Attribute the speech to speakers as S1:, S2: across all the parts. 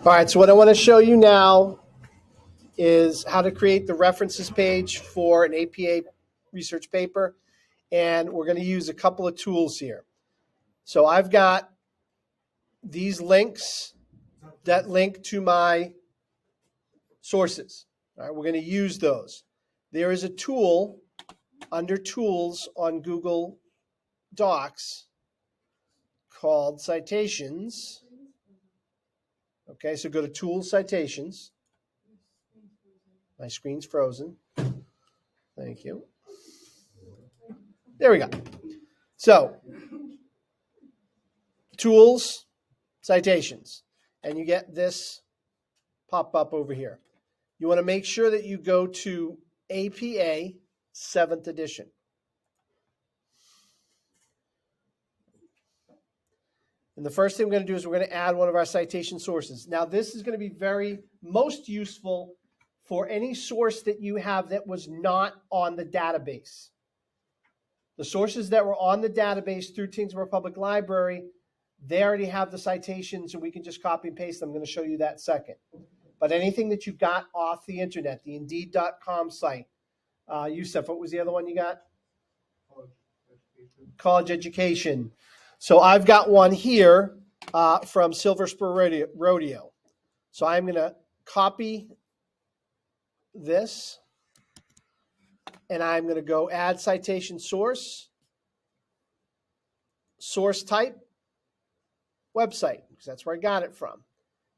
S1: All right, so what I want to show you now is how to create the references page for an APA research paper. And we're going to use a couple of tools here. So I've got these links that link to my sources. All right, we're going to use those. There is a tool under Tools on Google Docs called Citations. Okay, so go to Tools, Citations. My screen's frozen. Thank you. There we go. So, Tools, Citations, and you get this pop up over here. You want to make sure that you go to APA 7th edition. And the first thing we're going to do is we're going to add one of our citation sources. Now, this is going to be most useful for any source that you have that was not on the database. The sources that were on the database through Tingsboro Public Library, they already have the citations and we can just copy and paste them. I'm going to show you that second. But anything that you got off the internet, the Indeed.com site, Yusuf, what was the other one you got? College education. So I've got one here from Silver Spur Rodeo. So I'm going to copy this and I'm going to go add citation source, source type, website, because that's where I got it from.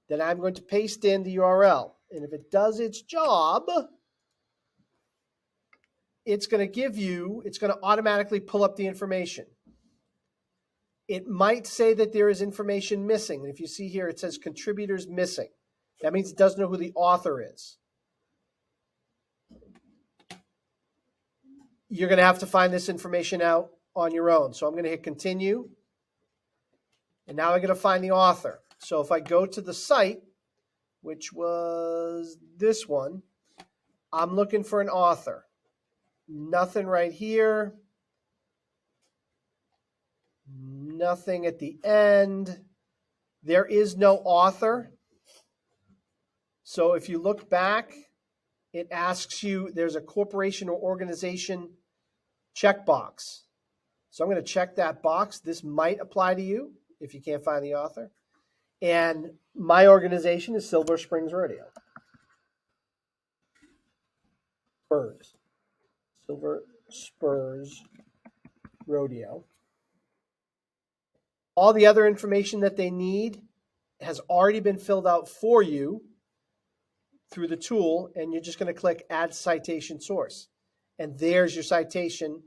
S1: Then I'm going to paste in the URL. And if it does its job, it's going to automatically pull up the information. It might say that there is information missing. And if you see here, it says contributors missing. That means it doesn't know who the author is. You're going to have to find this information out on your own. So I'm going to hit continue. And now I'm going to find the author. So if I go to the site, which was this one, I'm looking for an author. Nothing right here. Nothing at the end. There is no author. So if you look back, it asks you, there's a corporation or organization checkbox. So I'm going to check that box. This might apply to you if you can't find the author. And my organization is Silver Springs Rodeo. Silver Spurs Rodeo. All the other information that they need has already been filled out for you through the tool, and you're just going to click Add Citation Source. And there's your citation,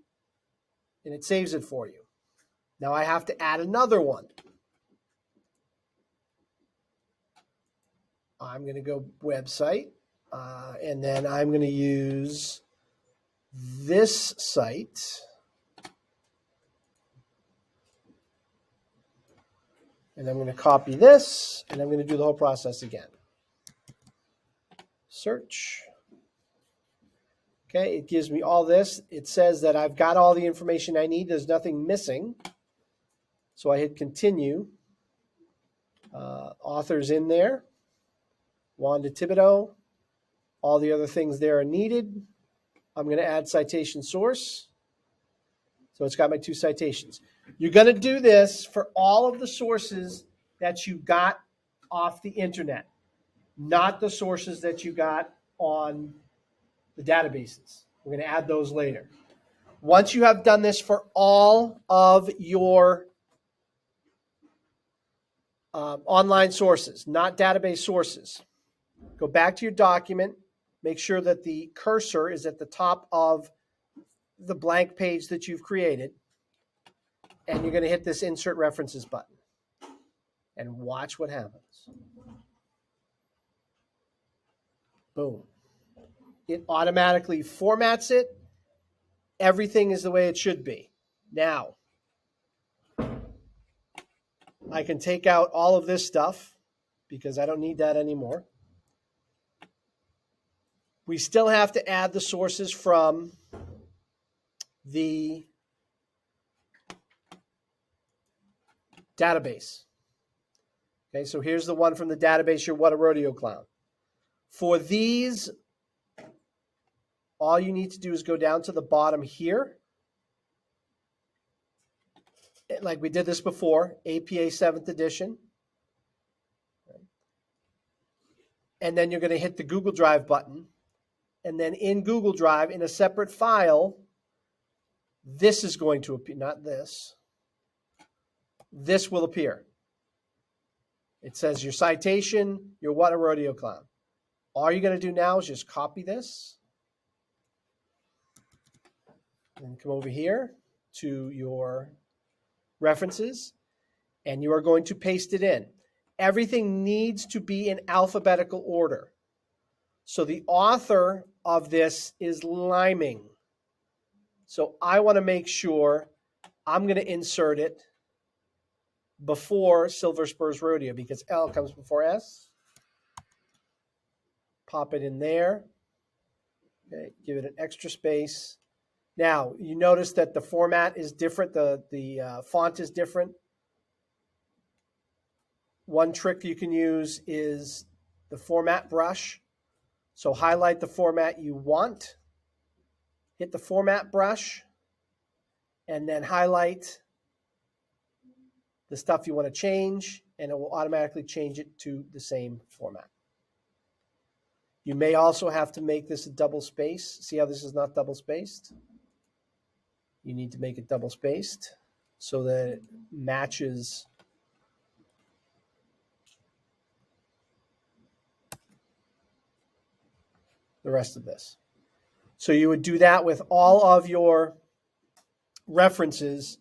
S1: and it saves it for you. Now I have to add another one. I'm going to go website, and then I'm going to use this site. And I'm going to copy this, and I'm going to do the whole process again. Search. Okay, it gives me all this. It says that I've got all the information I need. There's nothing missing. So I hit continue. Author's in there. Wanda Thibodeau. All the other things there are needed. I'm going to add citation source. So it's got my 2 citations. You're going to do this for all of the sources that you got off the internet, not the sources that you got on the databases. We're going to add those later. Once you have done this for all of your online sources, not database sources, go back to your document, make sure that the cursor is at the top of the blank page that you've created, and you're going to hit this Insert References button and watch what happens. Boom. It automatically formats it. Everything is the way it should be. Now, I can take out all of this stuff because I don't need that anymore. We still have to add the sources from the database. Okay, so here's the one from the database, your What a Rodeo Clown. For these, all you need to do is go down to the bottom here. Like we did this before, APA 7th edition. And then you're going to hit the Google Drive button. And then in Google Drive, in a separate file, this is going to appear, not this. This will appear. It says your citation, your What a Rodeo Clown. All you're going to do now is just copy this. And come over here to your references. And you are going to paste it in. Everything needs to be in alphabetical order. So the author of this is Liming. So I want to make sure I'm going to insert it before Silver Spurs Rodeo because L comes before S. Pop it in there. Okay, give it an extra space. Now, you notice that the format is different. The font is different. One trick you can use is the format brush. So highlight the format you want. Hit the format brush. And then highlight the stuff you want to change. And it will automatically change it to the same format. You may also have to make this a double space. See how this is not double spaced? You need to make it double spaced so that it matches the rest of this. So you would do that with all of your references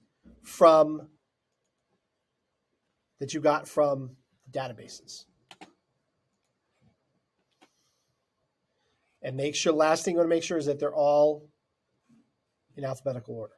S1: that you got from the databases. And make sure, last thing you want to make sure is that they're all in alphabetical order.